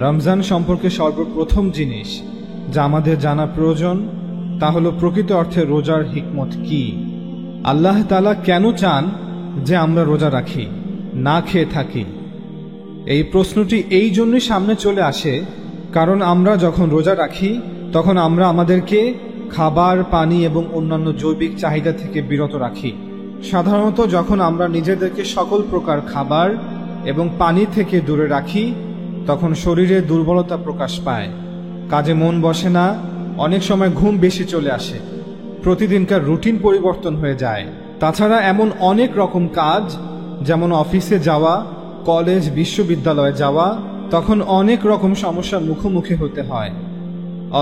রমজান সম্পর্কে সর্বপ্রথম জিনিস যা আমাদের জানা প্রয়োজন তা হলো প্রকৃত অর্থে রোজার হিকমত কি। আল্লাহ তাআলা কেন চান যে আমরা রোজা রাখি, না খেয়ে থাকি? এই প্রশ্নটি এই জন্যই সামনে চলে আসে কারণ আমরা যখন রোজা রাখি তখন আমরা আমাদেরকে খাবার, পানি এবং অন্যান্য জৈবিক চাহিদা থেকে বিরত রাখি। সাধারণত যখন আমরা নিজেদেরকে সকল প্রকার খাবার এবং পানি থেকে দূরে রাখি তখন শরীরে দুর্বলতা প্রকাশ পায়, কাজে মন বসে না, অনেক সময় ঘুম বেশি চলে আসে, প্রতিদিনকার রুটিন পরিবর্তন হয়ে যায়। তাছাড়া এমন অনেক রকম কাজ, যেমন অফিসে যাওয়া, কলেজ বিশ্ববিদ্যালয়ে যাওয়া, তখন অনেক রকম সমস্যার মুখোমুখি হতে হয়।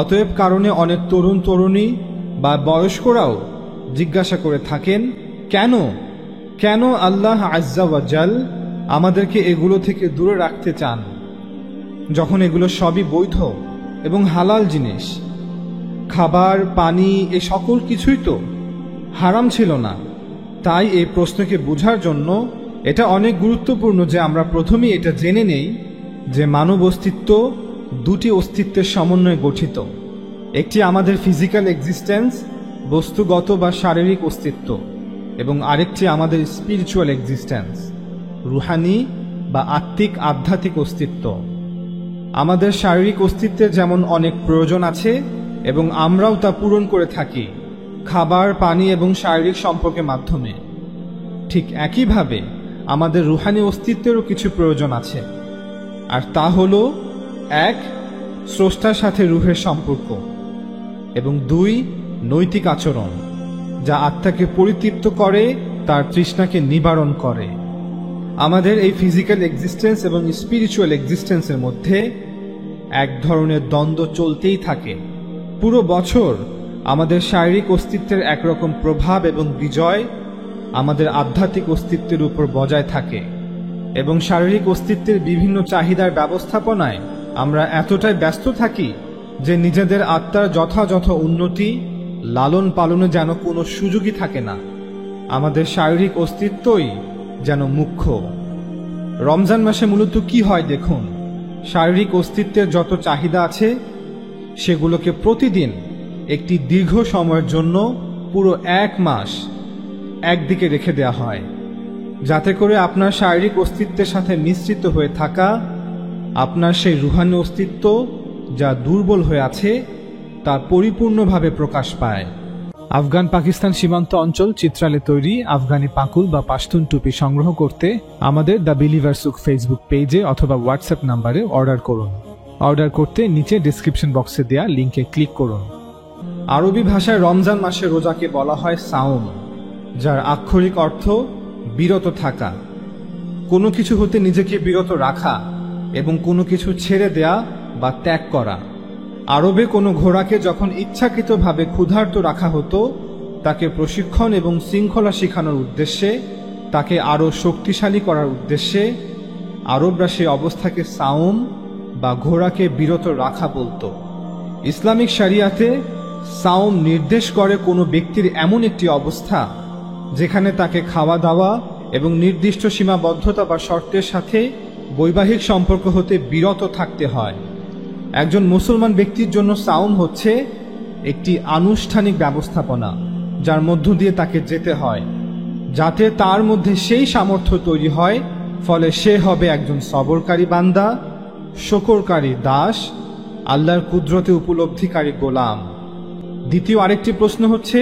অতএব কারণে অনেক তরুণ তরুণী বা বয়স্করাও জিজ্ঞাসা করে থাকেন, কেন আল্লাহ আজ্জা ওয়া জাল আমাদেরকে এগুলো থেকে দূরে রাখতে চান, যখন এগুলো সবই বৈধ এবং হালাল জিনিস? খাবার, পানি, এ সকল কিছুই তো হারাম ছিল না। তাই এই প্রশ্নকে বোঝার জন্য এটা অনেক গুরুত্বপূর্ণ যে আমরা প্রথমেই এটা জেনে নেই যে মানব অস্তিত্ব দুটি অস্তিত্বের সমন্বয়ে গঠিত। একটি আমাদের ফিজিক্যাল এক্সিস্টেন্স, বস্তুগত বা শারীরিক অস্তিত্ব, এবং আরেকটি আমাদের স্পিরিচুয়াল এক্সিস্টেন্স, রুহানি বা আত্মিক আধ্যাত্মিক অস্তিত্ব। আমাদের শারীরিক অস্তিত্বের যেমন অনেক প্রয়োজন আছে এবং আমরাও তা পূরণ করে থাকি খাবার, পানি এবং শারীরিক সম্পর্কের মাধ্যমে, ঠিক একইভাবে আমাদের রুহানি অস্তিত্বেরও কিছু প্রয়োজন আছে। আর তা হলো 1. স্রষ্টার সাথে রুহের সম্পর্ক, এবং 2. নৈতিক আচরণ যা আত্মাকে পরিতৃপ্ত করে, তার তৃষ্ণাকে নিবারণ করে। আমাদের এই ফিজিক্যাল এক্সিস্টেন্স এবং স্পিরিচুয়াল এক্সিস্টেন্সের মধ্যে এক ধরনের দ্বন্দ্ব চলতেই থাকে। পুরো বছর আমাদের শারীরিক অস্তিত্বের একরকম প্রভাব এবং বিজয় আমাদের আধ্যাত্মিক অস্তিত্বের উপর বজায় থাকে, এবং শারীরিক অস্তিত্বের বিভিন্ন চাহিদার ব্যবস্থাপনায় আমরা এতটাই ব্যস্ত থাকি যে নিজেদের আত্মার যথাযথ উন্নতি, লালন পালনে যেন কোনো সুযোগই থাকে না। আমাদের শারীরিক অস্তিত্বই যেন মুখ্য। রমজান মাসে মূলত কি হয় দেখুন, শারীরিক অস্তিত্বের যত চাহিদা আছে সেগুলোকে প্রতিদিন একটি দীর্ঘ সময়ের জন্য পুরো 1 মাস একদিকে রেখে দেওয়া হয়, যাতে করে আপনার শারীরিক অস্তিত্বের সাথে মিশ্রিত হয়ে থাকা আপনার সেই রুহানি অস্তিত্ব যা দুর্বল হয়ে আছে তা পরিপূর্ণভাবে প্রকাশ পায়। আফগান পাকিস্তান সীমান্ত অঞ্চল চিত্রালে তৈরি আফগানি পাকুল বা পাশতুন টুপি সংগ্রহ করতে আমাদের দ্য বিলিভার সুক ফেসবুক পেজে অথবা হোয়াটসঅ্যাপ নাম্বারে অর্ডার করুন। অর্ডার করতে নিচে ডেসক্রিপশন বক্সে দেয়া লিঙ্কে ক্লিক করুন। আরবি ভাষায় রমজান মাসে রোজাকে বলা হয় সাওম, যার আক্ষরিক অর্থ বিরত থাকা, কোনো কিছু হতে নিজেকে বিরত রাখা এবং কোনো কিছু ছেড়ে দেয়া বা ত্যাগ করা। আরবে কোনো ঘোড়াকে যখন ইচ্ছাকৃতভাবে ক্ষুধার্ত রাখা হতো তাকে প্রশিক্ষণ এবং শৃঙ্খলা শেখানোর উদ্দেশ্যে, তাকে আরও শক্তিশালী করার উদ্দেশ্যে আরবরা সেই অবস্থাকে সাওম বা ঘোড়াকে বিরত রাখা বলতো। ইসলামিক শরিয়াতে সাওম নির্দেশ করে কোনো ব্যক্তির এমন একটি অবস্থা যেখানে তাকে খাওয়া দাওয়া এবং নির্দিষ্ট সীমাবদ্ধতা বা শর্তের সাথে বৈবাহিক সম্পর্ক হতে বিরত থাকতে হয়। একজন মুসলমান ব্যক্তির জন্য সাওম হচ্ছে একটি আনুষ্ঠানিক ব্যবস্থাপনা যার মধ্য দিয়ে তাকে যেতে হয়, যাতে তার মধ্যে সেই সামর্থ্য তৈরি হয়, ফলে সে হবে একজন সবরকারী বান্দা, শকরকারী দাস, আল্লাহর কুদরতে উপলব্ধিকারী গোলাম। দ্বিতীয় আরেকটি প্রশ্ন হচ্ছে,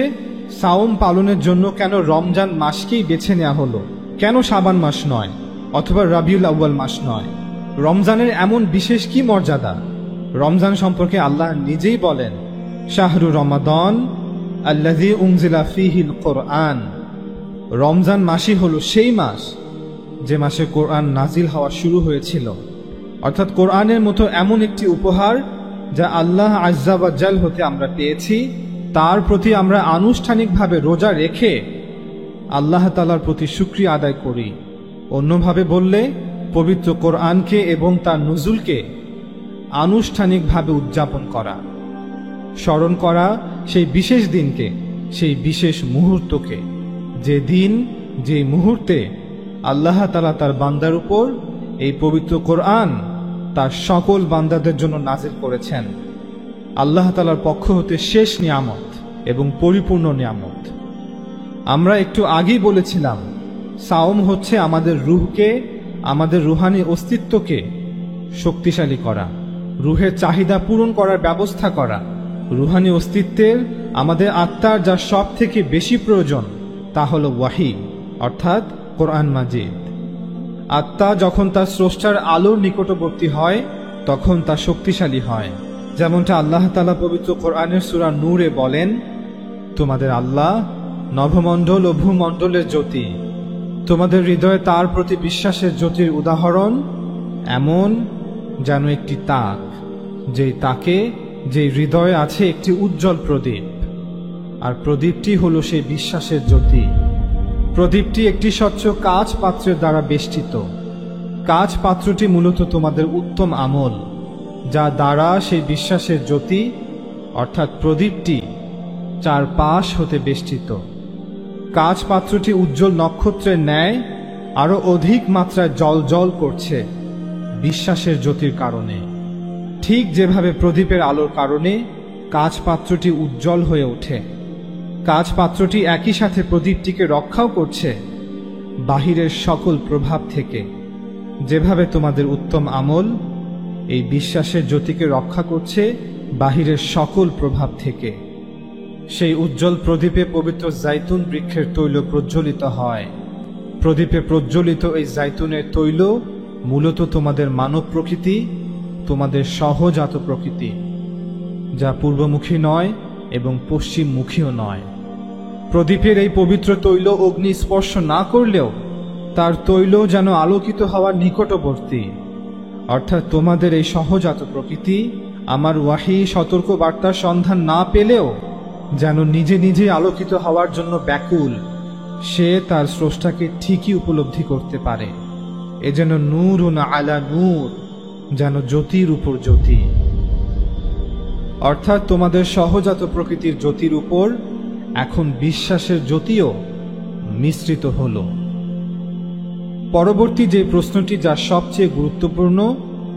সাওম পালনের জন্য কেন রমজান মাসকেই বেছে নেওয়া হলো? কেন শাবান মাস নয় অথবা রাবিউল আউয়াল মাস নয়? রমজানের এমন বিশেষ কি মর্যাদা? রমজান সম্পর্কে আল্লাহ নিজেই বলেন, শাহরু রমাদান আল্লাযী উনজিলা ফীহিল কুরআন। রমজান মাসই হলো সেই মাস যে মাসে কোরআন নাজিল হওয়া শুরু হয়েছিল। অর্থাৎ কোরআনের মতো এমন একটি উপহার যা আল্লাহ আজ্জা ওয়া জাল হতে আমরা পেয়েছি, তার প্রতি আমরা আনুষ্ঠানিকভাবে রোজা রেখে আল্লাহ তাআলার প্রতি শুকরিয়া আদায় করি। অন্যভাবে বললে, পবিত্র কোরআনকে এবং তার নুজুলকে আনুষ্ঠানিকভাবে উদযাপন করা, স্মরণ করা সেই বিশেষ দিনকে, সেই বিশেষ মুহূর্তকে, যে দিন, যে মুহূর্তে আল্লাহ তাআলা তার বান্দার উপর এই পবিত্র কোরআন তার সকল বান্দাদের জন্য নাজিল করেছেন। আল্লাহ তাআলার পক্ষ হতে শেষ নিয়ামত এবং পরিপূর্ণ নিয়ামত। আমরা একটু আগেই বলেছিলাম, সাওম হচ্ছে আমাদের রূহকে, আমাদের রুহানি অস্তিত্বকে শক্তিশালী করা, রুহের চাহিদা পূরণ করার ব্যবস্থা করা। রুহানি অস্তিত্বের, আমাদের আত্মার যা সব থেকে বেশি প্রয়োজন তা হল ওয়াহি, অর্থাৎ কোরআন মাজিদ। আত্মা যখন তার স্রষ্টার আলোর নিকটবর্তী হয় তখন তা শক্তিশালী হয়। যেমনটা আল্লাহ তাআলা পবিত্র কোরআনের সূরা নূরে বলেন, তোমাদের আল্লাহ নভমণ্ডল ও ভূমণ্ডলের জ্যোতি, তোমাদের হৃদয়ে তার প্রতি বিশ্বাসের জ্যোতির উদাহরণ এমন যেন একটি তাক, যেই তাকে, যেই হৃদয়ে আছে একটি উজ্জ্বল প্রদীপ, আর প্রদীপটি হলো সেই বিশ্বাসের জ্যোতি। প্রদীপটি একটি স্বচ্ছ কাঁচ পাত্রের দ্বারা বেষ্টিত। কাঁচ পাত্রটি মূলত তোমাদের উত্তম আমল, যা দ্বারা সেই বিশ্বাসের জ্যোতি অর্থাৎ প্রদীপটি চারপাশ হতে বেষ্টিত। কাঁচ পাত্রটি উজ্জ্বল নক্ষত্রের ন্যায় আরো অধিক মাত্রায় জ্বলজ্বল করছে বিশ্বাসের জ্যোতির কারণে। ঠিক যেভাবে প্রদীপের আলোর কারণে কাঁচ পাত্রটি উজ্জ্বল হয়ে ওঠে, কাঁচ পাত্রটি একই সাথে প্রদীপটিকে রক্ষাও করছে বাহিরের সকল প্রভাব থেকে। যেভাবে তোমাদের উত্তম আমল এই বিশ্বাসের জ্যোতিকে রক্ষা করছে বাহিরের সকল প্রভাব থেকে। সেই উজ্জ্বল প্রদীপে পবিত্র জাইতুন বৃক্ষের তৈল প্রজ্বলিত হয়। প্রদীপে প্রজ্বলিত এই জাইতুনের তৈল মূলত তোমাদের মানব প্রকৃতি, তোমাদের সহজাত প্রকৃতি, যা পূর্বমুখী নয় এবং পশ্চিমমুখীও নয়। প্রদীপের এই পবিত্র তৈল অগ্নি স্পর্শ না করলেও তার তৈল যেন আলোকিত হওয়ার নিকটবর্তী, অর্থাৎ তোমাদের এই সহজাত প্রকৃতি আমার ওয়াহি সতর্ক বার্তার সন্ধান না পেলেও যেন নিজে নিজে আলোকিত হওয়ার জন্য ব্যাকুল। সে তার স্রষ্টাকে ঠিকই উপলব্ধি করতে পারে। এ যেন নূরুন আলা নূর, যেন জ্যোতির উপর জ্যোতি। অর্থাৎ তোমাদের সহজাত প্রকৃতির জ্যোতির উপর এখন বিশ্বাসের জ্যোতিও মিশ্রিত হল। পরবর্তী যে প্রশ্নটি যা সবচেয়ে গুরুত্বপূর্ণ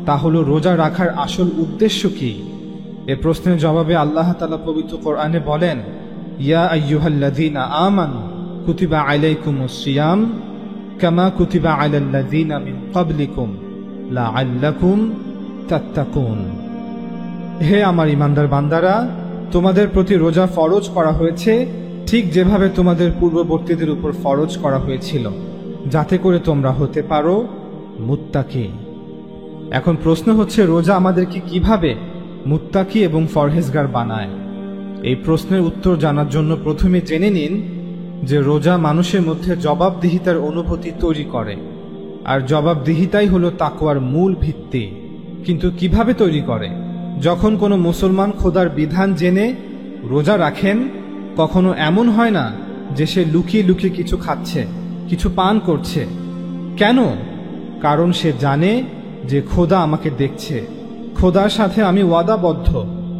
তা হলো রোজা রাখার আসল উদ্দেশ্য কি। এ প্রশ্নের জবাবে আল্লাহ তাআলা পবিত্র কোরআনে বলেন, ইয়া আইয়ুহাল্লাযীনা আমানু কুতিবা আলাইকুমুস সিয়াম কামা কুতিবা আলাল্লাযীনা মিন ক্বাবলিকুম লাআল্লাকুম তাত্তাকুন। হে আমার ঈমানদার বান্দারা, তোমাদের প্রতি রোজা ফরজ করা হয়েছে ঠিক যেভাবে তোমাদের পূর্ববর্তীদের উপর ফরজ করা হয়েছিল, যাতে করে তোমরা হতে পারো মুত্তাকি। এখন প্রশ্ন হচ্ছে, রোজা আমাদেরকে কিভাবে মুত্তাকি এবং ফরহেজগার বানায়? এই প্রশ্নের উত্তর জানার জন্য প্রথমে জেনে নিন যে রোজা মানুষের মধ্যে জবাবদিহিতার অনুভূতি তৈরি করে, আর জবাবদিহিতাই হলো তাকওয়ার মূল ভিত্তি। কিন্তু কিভাবে তৈরি করে? যখন কোনো মুসলমান খোদার বিধান জেনে রোজা রাখেন, কখনো এমন হয় না যে সে লুকিয়ে লুকিয়ে কিছু খাচ্ছে, কিছু পান করছে। কেন? কারণ সে জানে যে খোদা আমাকে দেখছে, খোদার সাথে আমি ওয়াদাবদ্ধ।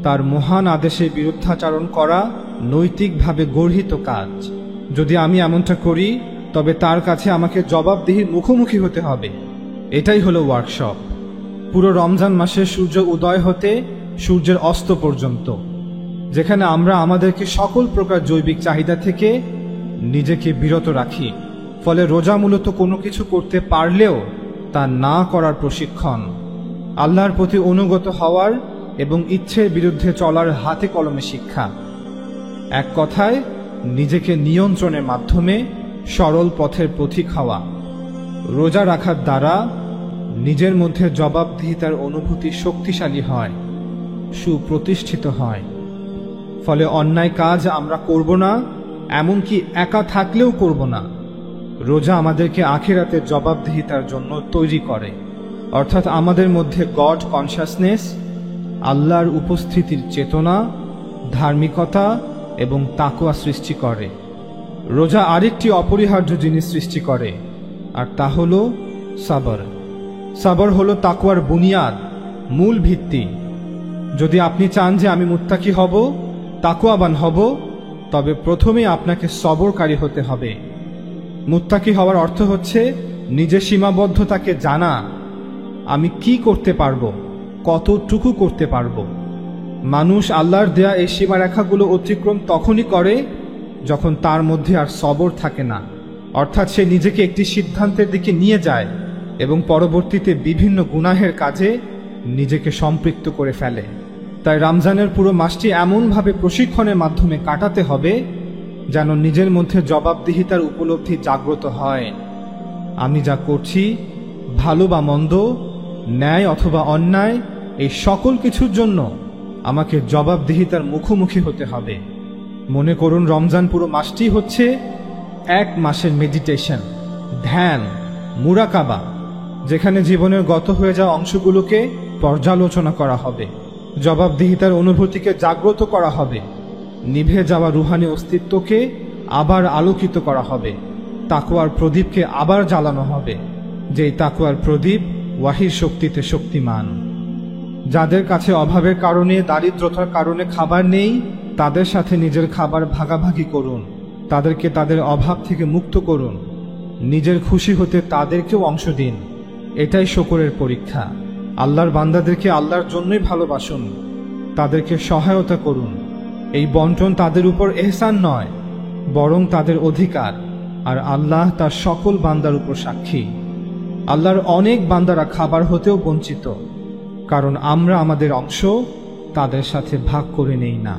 তার মহান আদেশের বিরুদ্ধাচরণ করা নৈতিকভাবে গর্হিত কাজ। যদি আমি এমনটা করি তবে তার কাছে আমাকে জবাবদিহির মুখোমুখি হতে হবে। এটাই হলো ওয়ার্কশপ। পুরো রমজান মাসে সূর্য উদয় হতে সূর্যের অস্ত পর্যন্ত, যেখানে আমরা আমাদেরকে সকল প্রকার জৈবিক চাহিদা থেকে নিজেকে বিরত রাখি। ফলে রোজা মূলত কোনো কিছু করতে পারলেও তা না করার প্রশিক্ষণ, আল্লাহর প্রতি অনুগত হওয়ার এবং ইচ্ছের বিরুদ্ধে চলার হাতে কলমে শিক্ষা। এক কথায় নিজেকে নিয়ন্ত্রণের মাধ্যমে সরল পথের পথিক হওয়া। রোজা রাখার দ্বারা নিজের মধ্যে জবাবদিহিতার অনুভূতি শক্তিশালী হয়, সুপ্রতিষ্ঠিত হয়। ফলে অন্যায় কাজ আমরা করব না, এমনকি একা থাকলেও করব না। রোজা আমাদেরকে আখিরাতের জবাবদিহিতার জন্য তৈরি করে, অর্থাৎ আমাদের মধ্যে গড কনসাসনেস, আল্লাহর উপস্থিতির চেতনা, ধার্মিকতা এবং তাকওয়া সৃষ্টি করে। রোজা আরেকটি অপরিহার্য জিনিস সৃষ্টি করে, আর তা হলো সাবর। সাবর হলো তাকওয়ার বুনিয়াদ, মূল ভিত্তি। যদি আপনি চান যে আমি মুত্তাকি হব, তাকওয়াবান হব, তবে প্রথমে আপনাকে সবরকারী হতে হবে। মুত্তাকি হওয়ার অর্থ হচ্ছে নিজের সীমাবদ্ধতাকে জানা, আমি কি করতে পারবো, কতটুকু করতে পারবো। মানুষ আল্লাহর দেয়া এই সীমারেখাগুলো অতিক্রম তখনই করে যখন তার মধ্যে আর সবর থাকে না, অর্থাৎ সে নিজেকে একটি সিদ্ধান্তের দিকে নিয়ে যায় এবং পরবর্তীতে বিভিন্ন গুনাহের কাজে নিজেকে সম্পৃক্ত করে ফেলে। তাই রমজানের পুরো মাসটি এমনভাবে প্রশিক্ষণের মাধ্যমে কাটাতে হবে যেন নিজের মধ্যে জবাবদিহিতার উপলব্ধি জাগ্রত হয়। আমি যা করছি, ভালো বা মন্দ, ন্যায় অথবা অন্যায়, এই সকল কিছুর জন্য আমাকে জবাবদিহিতার মুখোমুখি হতে হবে। মনে করুন রমজান পুরো মাসটি হচ্ছে এক মাসের মেডিটেশন, ধ্যান, মুরাকাবা, যেখানে জীবনের গত হয়ে যাওয়া অংশগুলোকে পর্যালোচনা করা হবে, জবাবদিহিতার অনুভূতিকে জাগ্রত করা হবে, নিভে যাওয়া রুহানি অস্তিত্বকে আবার আলোকিত করা হবে, তাকওয়ার প্রদীপকে আবার জ্বালানো হবে, যেই তাকওয়ার প্রদীপ ওয়াহির শক্তিতে শক্তিমান। যাদের কাছে অভাবের কারণে, দারিদ্রতার কারণে খাবার নেই, তাদের সাথে নিজের খাবার ভাগাভাগি করুন, তাদেরকে তাদের অভাব থেকে মুক্ত করুন, নিজের খুশি হতে তাদেরকেও অংশ দিন। এটাই শুকরের পরীক্ষা। আল্লাহর বান্দাদেরকে আল্লাহর জন্যই ভালোবাসুন, তাদেরকে সহায়তা করুন। এই বন্টন তাদের উপর এহসান নয়, বরং তাদের অধিকার, আর আল্লাহ তার সকল বান্দার উপর সাক্ষী। আল্লাহর অনেক বান্দারা খাবার হতেও বঞ্চিত, কারণ আমরা আমাদের অংশ তাদের সাথে ভাগ করে নেই না।